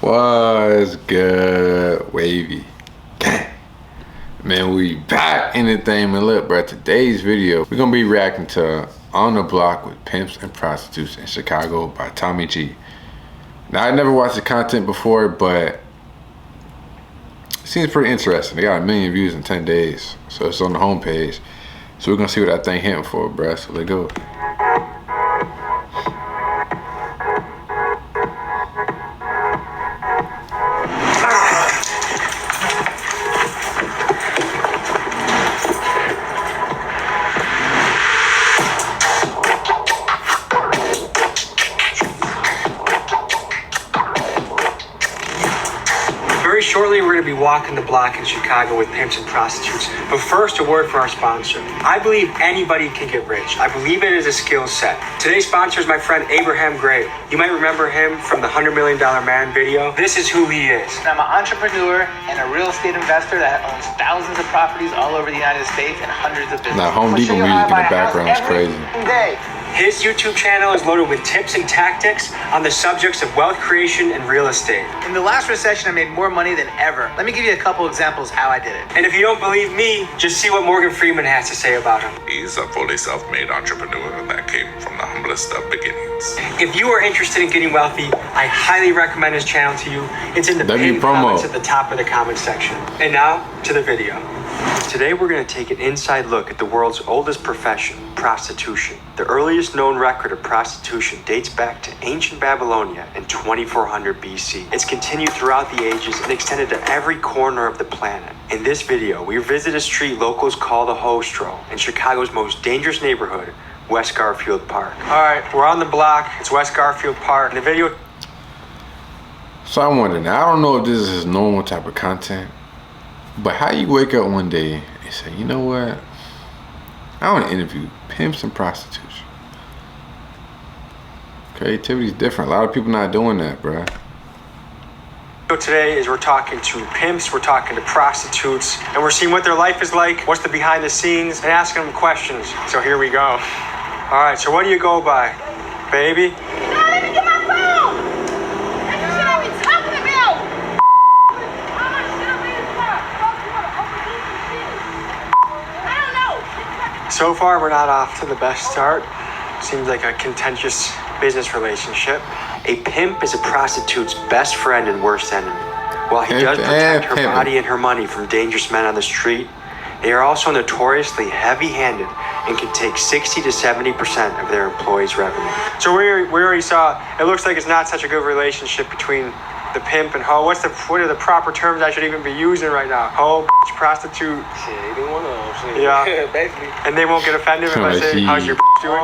What's good, Wavy? Man, we back in the thing, man. Look, bro, today's video, we're gonna be reacting to On the Block with Pimps and Prostitutes in Chicago by Tommy G. Now, I never watched the content before, but it seems pretty interesting. They got 1 million views in 10 days, so it's on the homepage. So we're gonna see what that thing hitting for, bruh. So let's go. Very shortly, we're going to be walking the block in Chicago with Pimps and Prostitutes. But first, a word for our sponsor. I believe anybody can get rich. I believe it is a skill set. Today's sponsor is my friend Abraham Gray. You might remember him from the $100 Million Man video. This is who he is. I'm an entrepreneur and a real estate investor that owns thousands of properties all over the United States and hundreds of businesses. Now, Home Depot music in the background is crazy. His YouTube channel is loaded with tips and tactics on the subjects of wealth creation and real estate. In the last recession, I made more money than ever. Let me give you a couple examples how I did it. And if you don't believe me, just see what Morgan Freeman has to say about him. He's a fully self-made entrepreneur that came from the humblest of beginnings. If you are interested in getting wealthy, I highly recommend his channel to you. It's in the pinned comments at the top of the comment section. And now, to the video. Today we're going to take an inside look at the world's oldest profession, prostitution. The earliest known record of prostitution dates back to ancient Babylonia in 2400 BC. It's continued throughout the ages and extended to every corner of the planet. In this video, we visit a street locals call the Hostro in Chicago's most dangerous neighborhood, West Garfield Park. All right, we're on the block. It's West Garfield Park. In the video... So I'm wondering, I don't know if this is his normal type of content, but how you wake up one day and say, you know what? I want to interview pimps and prostitutes. Creativity's different. A lot of people not doing that, bruh. So today is we're talking to pimps, we're talking to prostitutes, and we're seeing what their life is like, what's the behind the scenes, and asking them questions. So here we go. All right, so what do you go by? Baby? Let me get my phone! That's the shit I be talking about! How much shit I made this car? I don't know. So far, we're not off to the best start. Seems like a contentious business relationship. A pimp is a prostitute's best friend and worst enemy. While he does protect her body and her money from dangerous men on the street, they are also notoriously heavy-handed and can take 60 to 70% of their employees' revenue. So we already saw, it looks like it's not such a good relationship between the pimp and hoe. What are the proper terms I should even be using right now? Hoe, prostitute. Shit, either one of them. Shit. Yeah. Basically. And they won't get offended if I say, how's your doing?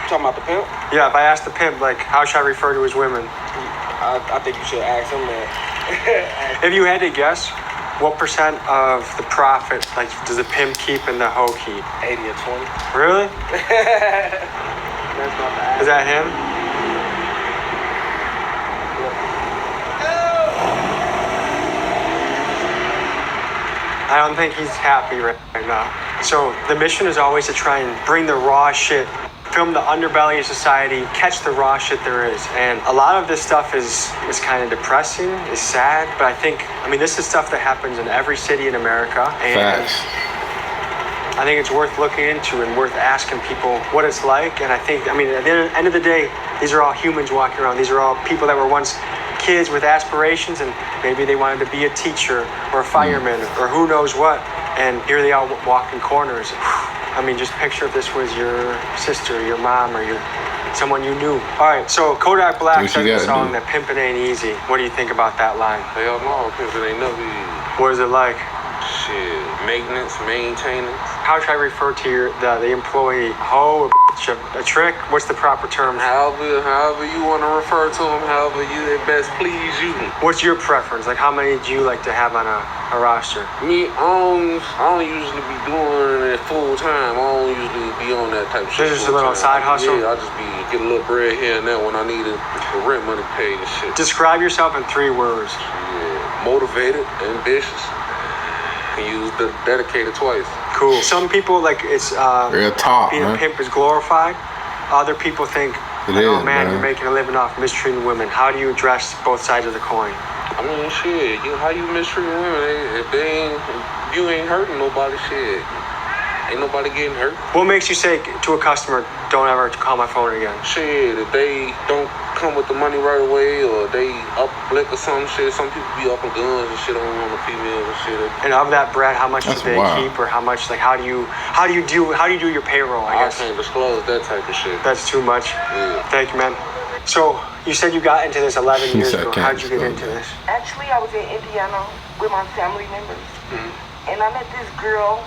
Talking about the pimp? Yeah, if I ask the pimp, like, how should I refer to his women? I think you should ask him that. If you had to guess, what percent of the profit, like, does the pimp keep and the hoe keep? 80 or 20. Really? That's not bad. Is that him? I don't think he's happy right now. So the mission is always to try and bring the raw shit, film the underbelly of society, catch the raw shit there is. And a lot of this stuff is kind of depressing, is sad, but I mean, this is stuff that happens in every city in America. And I think it's worth looking into and worth asking people what it's like. And at the end of the day, these are all humans walking around. These are all people that were once kids with aspirations, and maybe they wanted to be a teacher or a fireman or who knows what. And here they all walk in corners. I mean, just picture if this was your sister, your mom, or someone you knew. All right, so Kodak Black says the song that pimpin' ain't easy. What do you think about that line? Hell no, pimpin' ain't never easy. What is it like? Shit, maintenance, maintaining. How should I refer to the employee? Hoe, a trick? What's the proper term? However you want to refer to them, however it best please you. What's your preference? Like, how many do you like to have on a roster? Me, I don't usually be doing it full time. I don't usually be on that type of shit. Just a little side hustle? Yeah, I just be get a little bread here and there when I need the rent money paid and shit. Describe yourself in 3 words. Yeah, motivated, ambitious. Can use the dedicated twice. Cool. Some people like it's real talk, being a pimp is glorified. Other people think, oh man, you're making a living off mistreating women. How do you address both sides of the coin? I mean, shit, how you mistreat women? If you ain't hurting nobody, shit. Ain't nobody getting hurt. What makes you say to a customer, don't ever call my phone again? Shit, if they don't come with the money right away, or they up blick or some shit, some people be up with guns and shit on the females and shit. And of that bread, how much do That's they wild. keep, or how much? Like, how do you do your payroll? I guess can't disclose that type of shit. that's too much. Yeah. Thank you, man. So you said you got into this 11 years said ago. can't How'd you get disclose into that. this? Actually, I was in Indiana with my family members, and I met this girl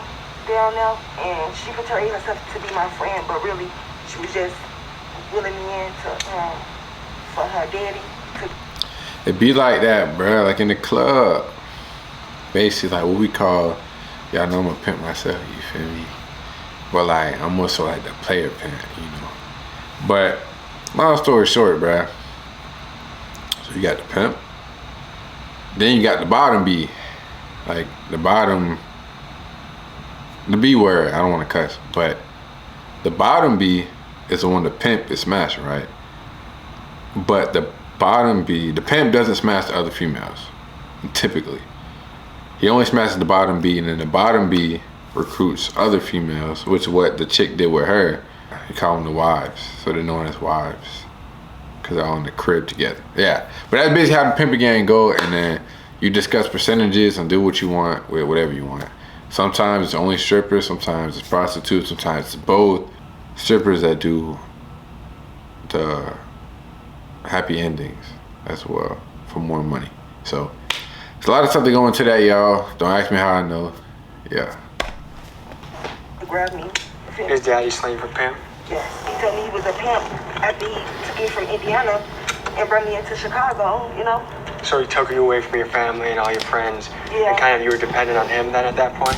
down there, and she portrayed herself to be my friend, but really, she was just willing me in for her daddy. It be like that, bro. Like in the club, basically, like what we call, y'all know I'm a pimp myself. You feel me? But like I'm more so like the player pimp, you know. But long story short, bro. So you got the pimp, then you got the bottom B, like the bottom. The B word, I don't want to cuss, but the bottom B is the one the pimp is smashing, right? But the bottom B, the pimp doesn't smash the other females, typically. He only smashes the bottom B, and then the bottom B recruits other females, which is what the chick did with her. He called them the wives, so they're known as wives, because they're all in the crib together. Yeah, but that's basically how the pimping gang go, and then you discuss percentages and do what you want with whatever you want. Sometimes it's only strippers, sometimes it's prostitutes, sometimes it's both. Strippers that do the happy endings as well for more money. So there's a lot of stuff to go into that, y'all. Don't ask me how I know. Yeah. To grab me. His daddy slaying for pimp? Yes, he told me he was a pimp after he took me from Indiana and brought me into Chicago, you know? So he took you away from your family and all your friends, Yeah. and kind of you were dependent on him then at that point?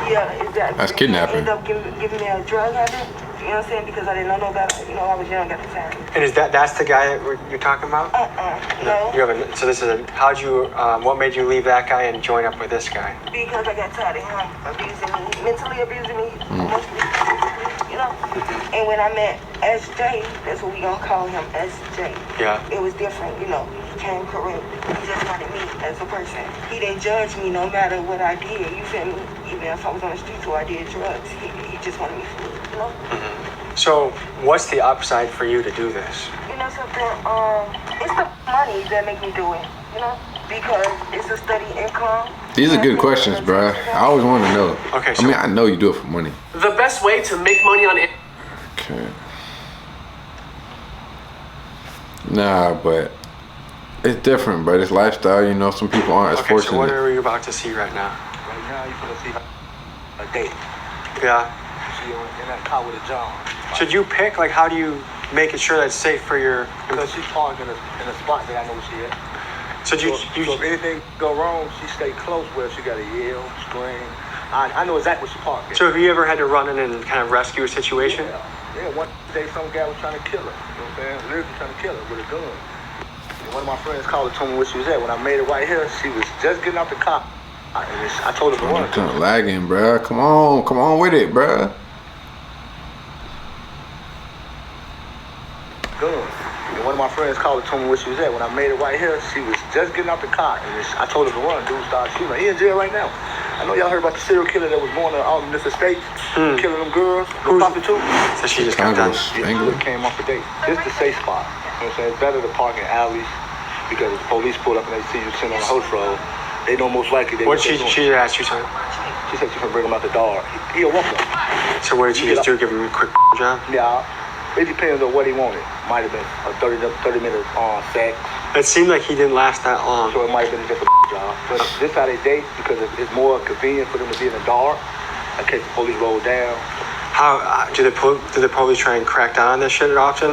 Yeah, exactly. That's kidnapping. He ended up giving me a drug habit, you know what I'm saying? Because I didn't know no better. You know, I was young at the time. And that's the guy that you're talking about? No. You haven't. So this is what made you leave that guy and join up with this guy? Because I got tired of him abusing me, mentally abusing me, emotionally, physically, you know? And when I met SJ, that's what we gonna call him, SJ. Yeah. It was different, you know. He came correct. He just wanted me as a person. He didn't judge me no matter what I did, you feel me? Even if I was on the streets or I did drugs, he just wanted me free, you know? So what's the upside for you to do this? You know something, it's the money that make me do it, you know? Because it's a steady income. These are good questions, bro. I always want to know. Okay, I mean, I know you do it for money. The best way to make money on it. Okay. Nah, but it's different, bro. This lifestyle, you know, some people aren't as Okay, so what fortunate. are you about to see right now? Right now, you're gonna see a date. Yeah. She in that car with a John. Should you pick, like, how do you make it sure that it's safe for your... Because she's parked in a spot that I know she at. So So if anything go wrong, she stay close where she got to yell, scream. I know exactly where she parked at. So have you ever had to run in and kind of rescue a situation? Yeah, one day some guy was trying to kill her. You know what I'm saying? Literally trying to kill her with a gun. And one of my friends called and told me where she was at. When I made it right here, she was just getting out the car. I told her to run. I'm kind of lagging, bro. Come on with it, bro. Gun. And one of my friends called and told me where she was at. When I made it right here, she was just getting out the car. And I told her to run. Dude started shooting. He in jail right now. I know y'all heard about the serial killer that was born in all in this estate, killing them girls, the prostitutes. So she just got done. Chicago, It came off the date. This is the safe spot. You know what I'm saying? It's better to park in alleys because if the police pull up and they see you sitting on the host road, they know most likely they What she asked you, son? She said she can bring him out the door. He a walker. So what did she just do? Give him a quick job? Yeah. It depends on what he wanted. Might have been a 30-minute sex. It seemed like he didn't last that long. So it might have been just a job. But this how they date because it's more convenient for them to be in the dark in case the police roll down. How do the police try and crack down on this shit often?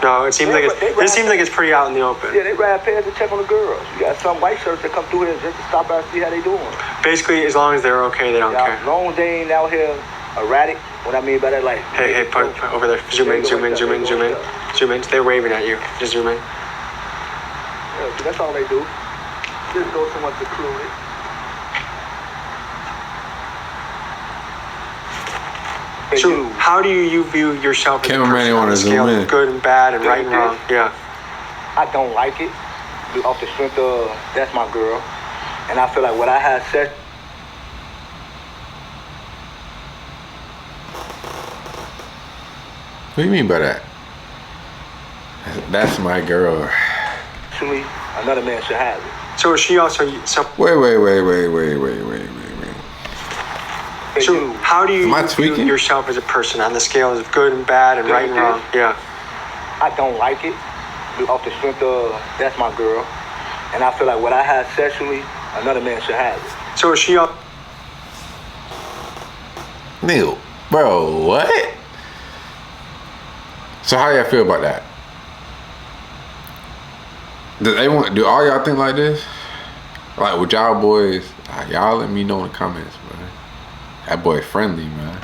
No, it seems like this seems like it's pretty out in the open. Yeah, they ride past to check on the girls. You got some white shirts that come through here just to stop out and see how they doing. Basically, as long as they're okay, they don't care. As long as they ain't out here erratic. What I mean by that, like... Hey, put over there. Zoom in. They're waving at you. Just zoom in. Yeah, that's all they do. Just go somewhat secluded. So, how do you view yourself as a Cameraman, person you on wanna the zoom scale in. of good and bad and right and wrong? Yeah. I don't like it. off the strength of that's my girl. And I feel like what I had said. What do you mean by that? That's my girl. Actually, another man should have it. So is she also some? Wait. So how do you Am I view tweaking? yourself as a person on the scale of good and bad and right and wrong? Yeah. I don't like it. Off the strength of that's my girl. And I feel like what I had sexually, another man should have it. So is she also? Nigga, bro, what? So how y'all feel about that? Do all y'all think like this? Like with y'all boys, y'all let me know in the comments, man. That boy friendly, man.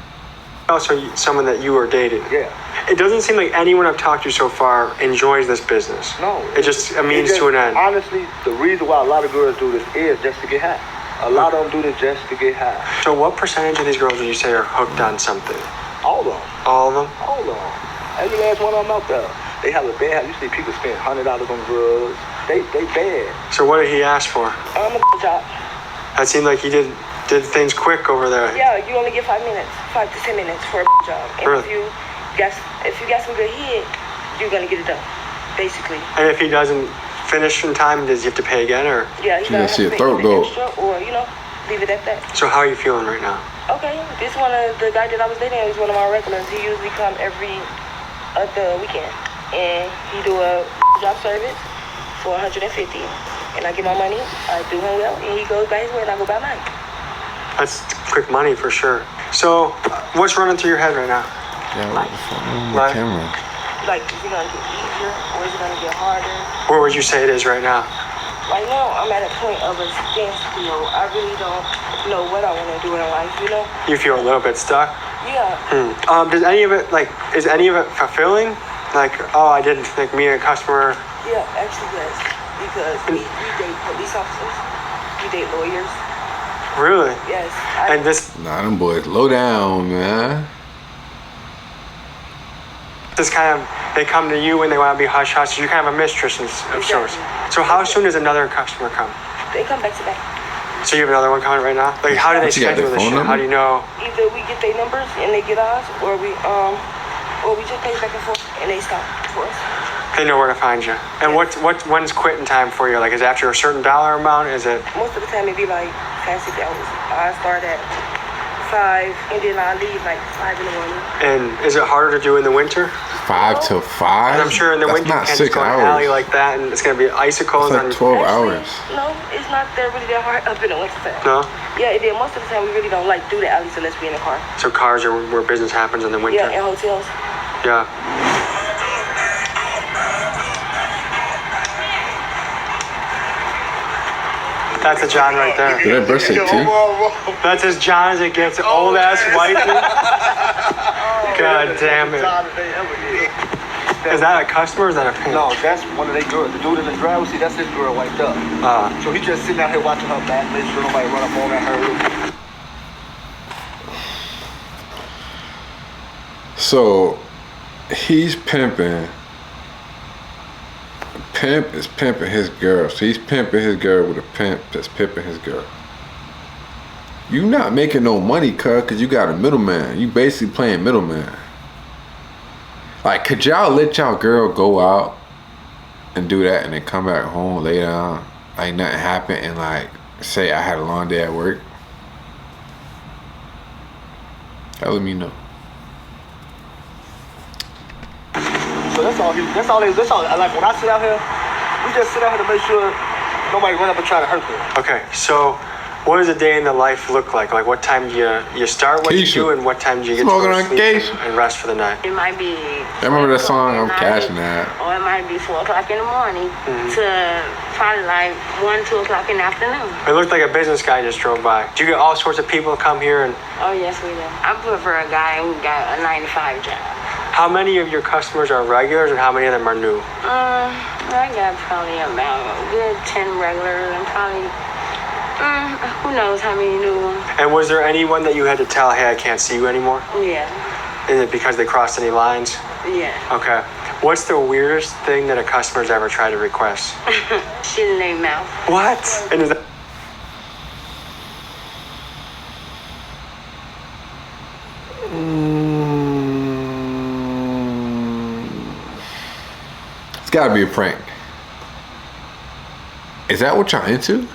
Also someone that you are dating. Yeah. It doesn't seem like anyone I've talked to so far enjoys this business. No. It's just a means to an end. Honestly, the reason why a lot of girls do this is just to get high. A lot of them do this just to get high. So what percentage of these girls would you say are hooked on something? All of them. All of them? All of them. Every last one of them out there. They have a bad. You see people spend $100 on drugs. They bad. So what did he ask for? I'm a job. That seemed like he did things quick over there. Yeah, you only get 5 minutes, 5 to 10 minutes for a job. And Really? if you got some good head, you're gonna get it done, basically. And if he doesn't finish in time, does he have to pay again, or? Yeah, you Yeah, gotta see have a to pay throat the go. extra, or leave it at that. So how are you feeling right now? Okay, this one of the guy that I was dating is one of my regulars. He usually come every other weekend, and he do a job service for $150, and I get my money. I do him well, and he goes by his way, and I go by mine. That's quick money for sure. So what's running through your head right now? Yeah, what the fuck on Life. the camera? Like, is it gonna get easier, or is it gonna get harder? Where would you say it is right now? Right now, I'm at a point of a standstill. I really don't know what I want to do in life, You feel a little bit stuck? Yeah. Does any of it, is any of it fulfilling? Like, oh, I didn't think me and a customer. Yeah, actually, yes. Because we date police officers. We date lawyers. Really? Yes. And this Nah, them boys low down, man. kind of, they come to you when they want to be hush hush. You're kind of a mistress of sorts. So how soon does another customer come? They come back to back. So you have another one coming right now? Like, how do they You got schedule their this phone shit? number? How do you know? Either we get their numbers and they get ours, or we just pay back and forth and they stop for us. They know where to find you. And when's quitting time for you? Like, is it after a certain dollar amount? Is it? Most of the time, it be like 5, 6 hours. I start at 5, and then I leave like 5 in the morning. And is it harder to do in the winter? 5 to 5? And I'm sure in the That's winter you not can't 6 just go in an hours. alley like that, and it's gonna be icicles It's like 12 hours. No, it's not that really that hard up in the winter time. No. Yeah, and then most of the time we really don't like do the alleys unless we in the car. So cars are where business happens in the winter. Yeah, and hotels. Yeah. That's a John right there. Did that birthday too? That's as John as it gets. Old ass wifey. God damn it. Is that a customer or is that a pimp? No, that's one of their girls. The dude in the driver's seat, that's his girl right there. So he just sitting out here watching her back, making sure nobody run up on her. So he's pimping. Pimp is pimping his girl. So he's pimping his girl with a pimp that's pimping his girl. You not making no money, cuz you got a middleman. You basically playing middleman. Like, could y'all let y'all girl go out and do that and then come back home, lay down, like nothing happened, and like say I had a long day at work? Y'all let me know. So that's all. Like when I sit out here, we just sit out here to make sure nobody run up and try to hurt me. Okay, so what does a day in the life look like? Like, what time do you start what you Keisha. do, and what time do you get Smoking to go on to sleep Keisha. and rest for the night? It might be. I remember that song, I'm cashing that. Or it might be 4 o'clock in the morning to probably like 1, 2 o'clock in the afternoon. It looked like a business guy just drove by. Do you get all sorts of people to come here? And Oh yes, we do. I prefer a guy who got a 9 to 5 job. how many of your customers are regulars, and how many of them are new? I got probably about a good 10 regulars and probably who knows how many new ones. And was there anyone that you had to tell, hey, I can't see you anymore? Yeah, Is it because they crossed any lines? yeah. Okay. What's the weirdest thing that a customer's ever tried to request? Shit in their mouth. What? And is that It's gotta be a prank. Is that what y'all into?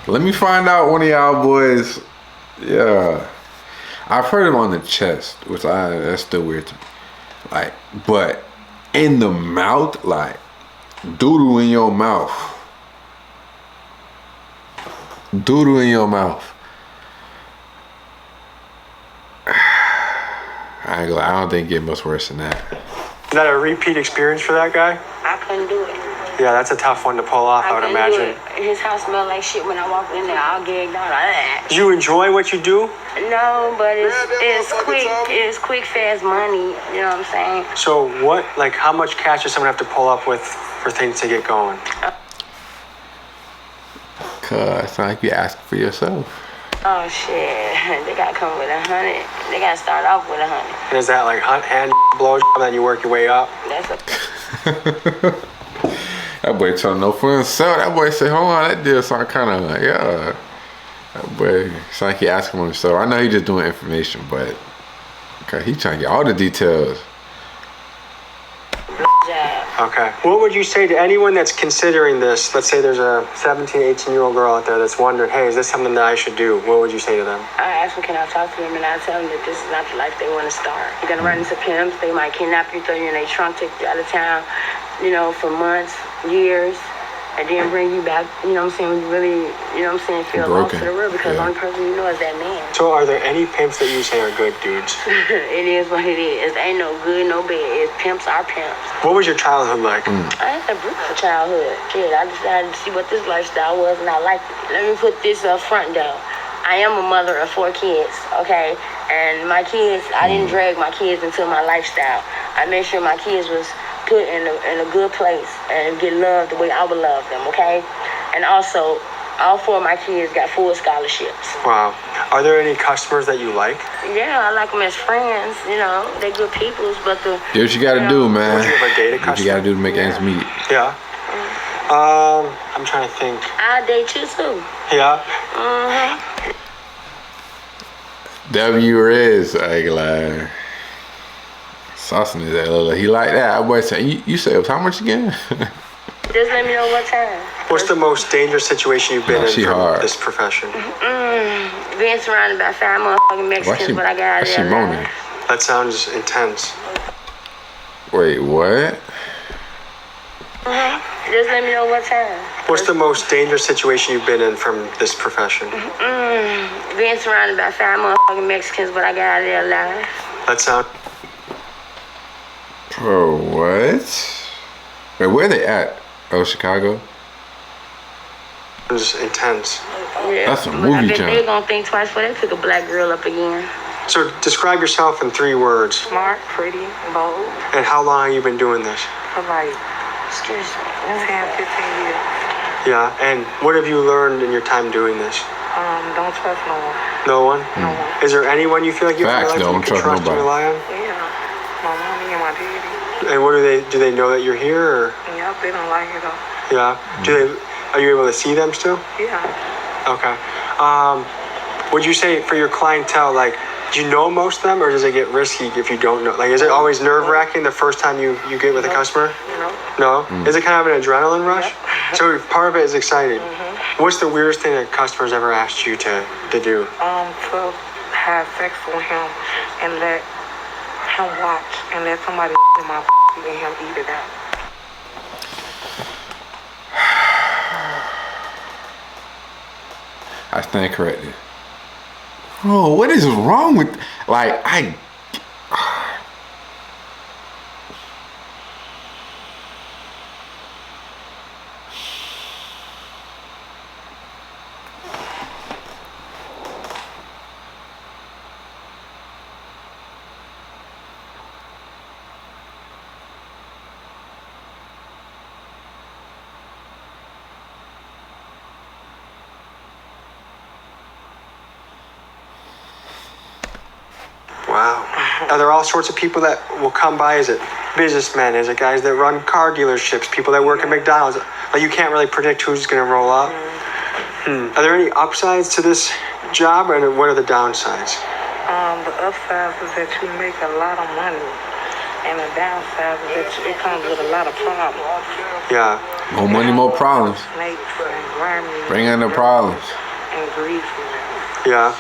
Let me find out one of y'all boys. Yeah. I've heard him on the chest, which that's still weird to me. Like, but in the mouth, like doodle in your mouth. Doodle in your mouth. I ain't gonna lie, I don't think it get much worse than that. Is that a repeat experience for that guy? I couldn't do it. Yeah, that's a tough one to pull off, I would couldn't imagine. do it. His house smelled like shit when I walked in there. All gagged out. Do you enjoy what you do? No, but it's quick. It's quick, fast money. You know what I'm saying? So what, like, how much cash does someone have to pull up with for things to get going? Cause it's not like you ask for yourself. Oh shit! They gotta come with 100. They gotta start off with 100. And is that like hand blow and then you work your way up? That's a. That boy trying no for himself. That boy say, hold on, that deal sound kind of like, yeah. That boy sound like he asking himself. I know he just doing information, but okay, he trying to get all the details. Okay. What would you say to anyone that's considering this? Let's say there's a 17, 18-year-old girl out there that's wondering, hey, is this something that I should do? What would you say to them? I ask them, can I talk to them? And I tell them that this is not the life they want to start. You're going to run into pimps. They might kidnap you, throw you in their trunk, take you out of town, you know, for months, years, and then bring you back, you know what I'm saying, when you really, you know what I'm saying, feel lost to the real, because the only person you know is that man. So are there any pimps that you say are good dudes? It is what it is. Ain't no good, no bad. It's pimps are pimps. What was your childhood like? I had a beautiful childhood. Shit, I decided to see what this lifestyle was, and I liked it. Let me put this up front, though. I am a mother of 4 kids, okay? And my kids, I didn't drag my kids into my lifestyle. I made sure my kids was put in a good place and get loved the way I would love them, okay? And also, all 4 of my kids got full scholarships. Wow. Are there any customers that you like? Yeah, I like them as friends, you know. They good peoples, but Do what you gotta do, man. Would you ever date a customer? What you gotta do to make ends meet. Yeah. I'm trying to think. I'll date you too. Yeah? W Riz, I ain't gonna lie. Saucing his ass. He like that. I boy saying, you say how much again? Just let me know what time. What's the most dangerous situation you've been in from this profession? Being surrounded by 5 motherfucking Mexicans, but I got Why she moaning? That sounds intense. Wait, what? Just let me know what time. What's the most dangerous situation you've been in from this profession? Being surrounded by 5 motherfucking Mexicans, but I got out of there alive. That sounds... Bro, what? Wait, where they at? Oh, Chicago? It was intense. Yeah, that's a but movie I bet jump. they gonna think twice before they pick a black girl up again. So describe yourself in 3 words. Smart, pretty, bold. And how long have you been doing this? For like, excuse me, 10, 15 years. Yeah, and what have you learned in your time doing this? Don't trust no one. No one? No one. Is there anyone you feel like you Facts, feel like you can trust and rely on? Yeah, my mommy and my daddy. And what do they know that you're here, or? Yep, they don't like it though. Yeah. Are you able to see them still? Yeah. Okay. Would you say for your clientele, like, do you know most of them, or does it get risky if you don't know? Like, is it always nerve-wracking the first time you get with a customer? No. Is it kind of an adrenaline rush? Yep. So part of it is exciting. What's the weirdest thing that customers ever asked you to do? To have sex with him and let him watch and let somebody in my and him eat it out. I stand corrected. Bro, what is wrong with, like, Wow. Are there all sorts of people that will come by? Is it businessmen? Is it guys that run car dealerships? People that work at McDonald's? Like you can't really predict who's going to roll up. Are there any upsides to this job, and what are the downsides? The upside is that you make a lot of money, and the downside is that it comes with a lot of problems. Yeah. More money, more problems. Snakes and grimy. Bring in the problems. And greasy. Yeah.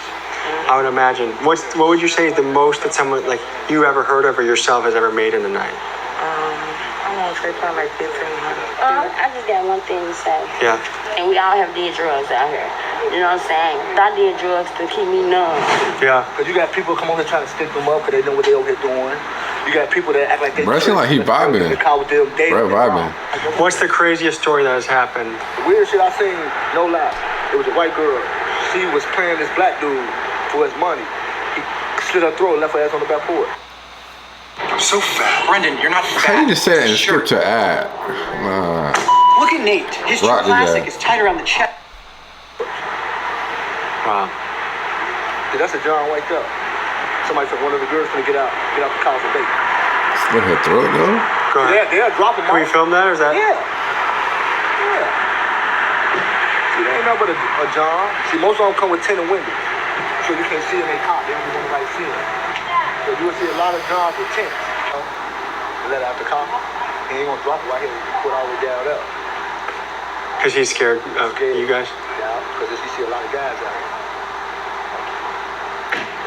I would imagine. What would you say is the most that someone like you ever heard of or yourself has ever made in a night? I want to say probably like 1,500. I just got one thing to say. Yeah. And we all have did drugs out here. You know what I'm saying? I did drugs to keep me numb. Yeah. Because you got people come over here trying to stick them up because they know what they over here doing. You got people that act like they... Bro, it seem like he vibing. Bro, vibing. What's the craziest story that has happened? The weirdest shit I seen, no lie. It was a white girl. She was playing this black dude for his money. He slit her throat and left her ass on the back porch. I'm so fat. Brendan, you're not fat. How you just say it and skip to ad? Look at Nate. His Rock classic that. is tight around the chest. Wow. Dude, that's a John wake up. Somebody said one of the girls gonna get out the car for bait. Slit her throat, though? Go ahead. They'll drop them Can we off. film that or is that? Yeah. See, they ain't nothing but a John. See, most of them come with tinted windows. So you can't see in their car. They don't want nobody see them. So you will see a lot of Johns with tints. They let out the car. He ain't gonna drop it right here. Put all the way down up. Because he's scared of you guys? Yeah, because you see a lot of guys out here.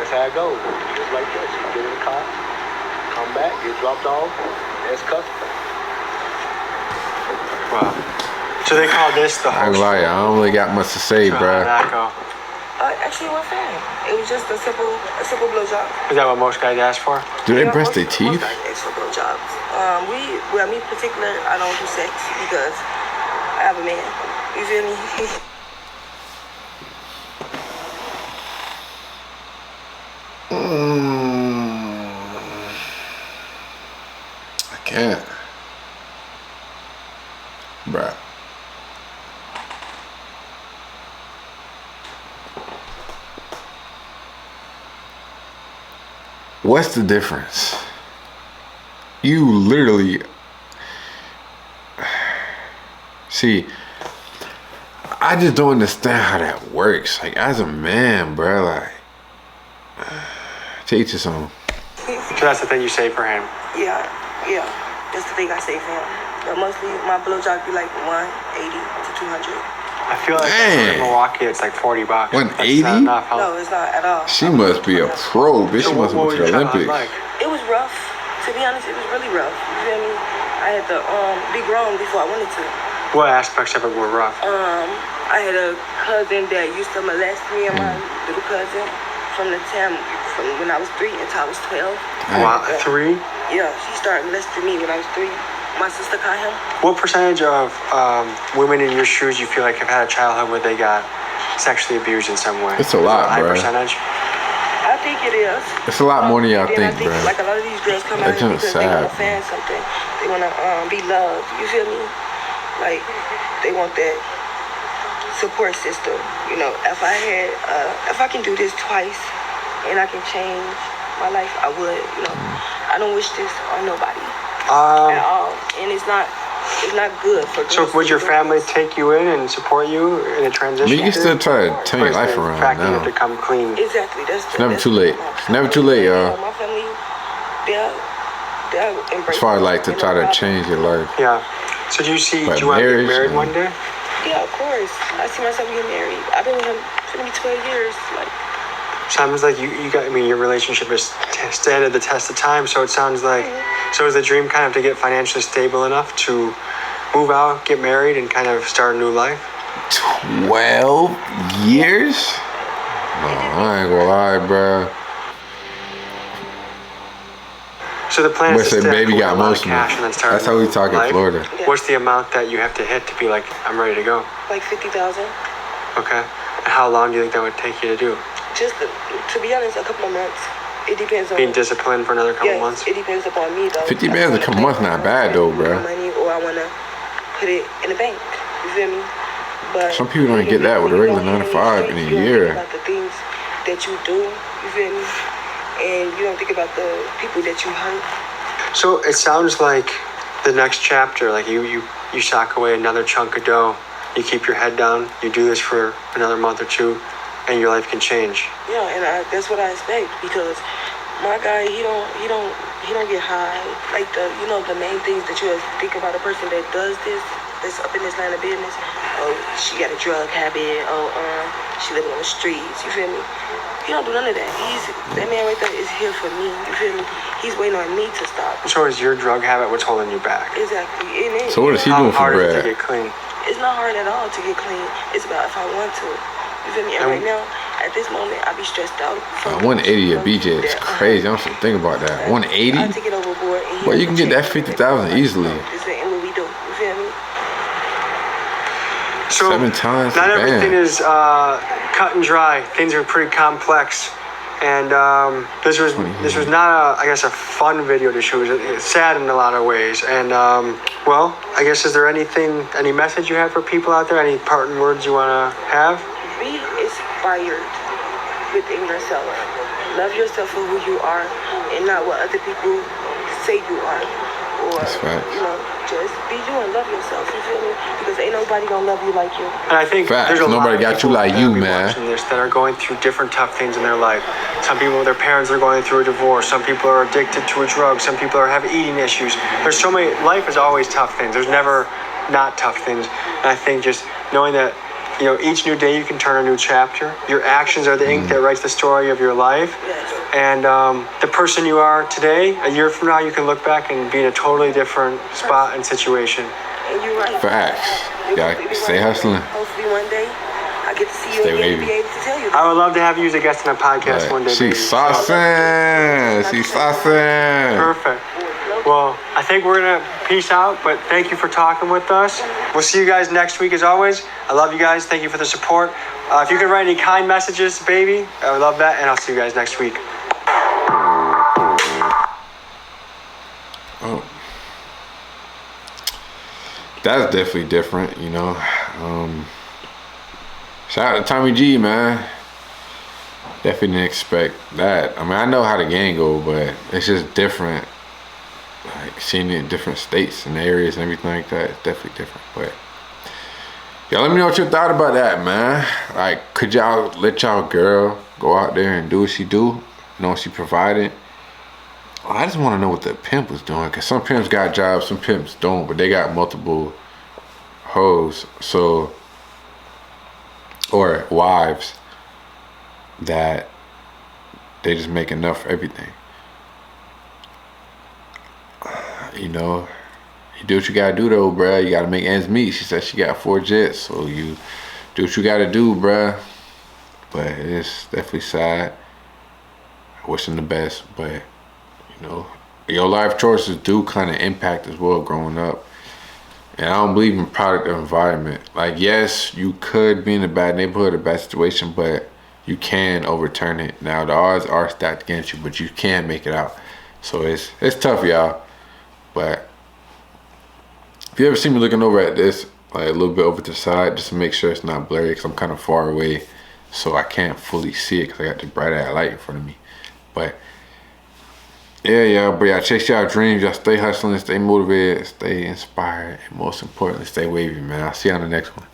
That's how it goes. Just like that. You get in the car, come back, get dropped off, that's custom. Wow. So they call this the I ain't host. gonna lie, I don't really got much to say, So bro. how'd that go? Actually, it was fine. It was just a simple blowjob. Is that what most guys ask for? Do they brush their teeth? Extra blowjobs. Me in particular, I don't do sex because I have a man. You feel me? I can't. Bruh. What's the difference? You literally... See, I just don't understand how that works. Like, as a man, bro, like... Teach us on. So that's the thing you say for him? Yeah. That's the thing I say for him. But mostly my blowjob be like 180 to 200. I feel like in Milwaukee it's like $40. 180? That's not enough, huh? No, it's not at all. She must be a pro, bitch. She must what be to was the your childhood Olympics. like? It was rough. To be honest, it was really rough. You feel me? I had to be grown before I wanted to. What aspects of it were rough? I had a cousin that used to molest me and my little cousin from when I was 3 until I was 12. Wow, 3? Yeah, she started molesting me when I was 3. My sister caught him. What percentage of women in your shoes you feel like have had a childhood where they got sexually abused in some way? It's a lot, high bro. percentage? I think it is. It's a lot more than y'all think, bro. Like a lot of these girls come out here because they want to fan something. They want to be loved. You feel me? Like, they want that support system. You know, if I can do this twice and I can change my life, I would. You know, I don't wish this on nobody at all, and it's not good for. So would your family take you in and support you in a transition? I mean, you can still try to turn your life around fact now. you have to come clean. Exactly. It's never too late. It's never too late, y'all. My family, they'll embrace. As far as like to try to change your life. Yeah. So do you But want to get marriage, married one day? Yeah, of course. I see myself getting married. I've been with him for maybe 12 years. Like. Sounds like you got. I mean, your relationship has standed the test of time. So it sounds like. So is the dream kind of to get financially stable enough to move out, get married, and kind of start a new life? 12 years? No, I ain't gonna lie, bro. So the plan is to say stay baby got a lot of most of cash it. and then start. That's how we talk in life. Florida. What's the amount that you have to hit to be like, I'm ready to go? Like 50,000. Okay. And how long do you think that would take you to do? Just to be honest, a couple of months. It depends on being disciplined for another couple months. It depends upon me though. 50 bands a couple months not bad though, bro. Money, or I wanna put it in the bank. You feel me? But some people don't get that with a regular 9 to 5 in a year. About the things that you do, you feel me? And you don't think about the people that you hurt. So it sounds like the next chapter, like you sock away another chunk of dough, you keep your head down, you do this for another month or two, and your life can change. Yeah, and that's what I expect, because my guy, he don't get high. Like the main things that you think about a person that does this, that's up in this line of business. Oh, she got a drug habit. Oh, she living on the streets. You feel me? He don't do none of that. That man right there is here for me. You feel me? He's waiting on me to stop. So is your drug habit what's holding you back? Exactly. So what is he doing for How hard is it Brad? to get clean? It's not hard at all to get clean. It's about if I want to. You feel me? And right now, at this moment, I be stressed out. 180 at BJ is crazy. I don't even think about that. 180? I take it overboard. And Well, you can get that 50,000 easily. This ain't what we do. You feel me? So 7 times. not everything is cut and dry. Things are pretty complex. And this was not I guess a fun video to shoot. It's sad in a lot of ways. And well, I guess is there any message you have for people out there? Any parting words you want to have? Be inspired within yourself. Love yourself for who you are and not what other people say you are. Or just be you and love yourself. You feel me? Because ain't nobody gonna love you like you. And I think Facts. there's a Nobody lot of got you people like that you, will be man. watching this that are going through different tough things in their life. Some people, their parents are going through a divorce. Some people are addicted to a drug. Some people are having eating issues. There's so many. Life is always tough things. There's never not tough things. And I think just knowing that, each new day you can turn a new chapter. Your actions are the ink that writes the story of your life. And the person you are today, a year from now, you can look back and be in a totally different spot and situation. And you're right. Facts. You gotta stay hustling. Hopefully one day I get to see you Stay again and wavy. be able to tell you. I would love to have you as a guest on a podcast one day. She's baby. saucing. She's saucing. Perfect. Well, I think we're going to peace out, but thank you for talking with us. We'll see you guys next week as always. I love you guys. Thank you for the support. If you could write any kind messages, baby, I would love that, and I'll see you guys next week. Oh. That's definitely different, Shout out to Tommy G, man. Definitely didn't expect that. I mean, I know how the game go, but it's just different. Like seeing it in different states and areas and everything like that, it's definitely different. But y'all let me know what you thought about that, man. Like, could y'all let y'all girl go out there and do what she do? Know what she provided? I just want to know what the pimp was doing, because some pimps got jobs, some pimps don't, but they got multiple hoes, or wives, that they just make enough for everything. You do what you gotta do though, bruh. You gotta make ends meet. She said she got 4 jets, so you do what you gotta do, bruh. But it's definitely sad. I wish them the best, but your life choices do kind of impact as well growing up. And I don't believe in product of environment. Like, yes, you could be in a bad neighborhood, a bad situation, but you can overturn it. Now the odds are stacked against you, but you can make it out. So it's tough, y'all. But if you ever see me looking over at this, like a little bit over to the side, just to make sure it's not blurry, because I'm kind of far away, so I can't fully see it because I got the bright ass light in front of me. But yeah, y'all, but y'all chase y'all dreams, y'all stay hustling, stay motivated, stay inspired, and most importantly, stay wavy, man. I'll see you on the next one.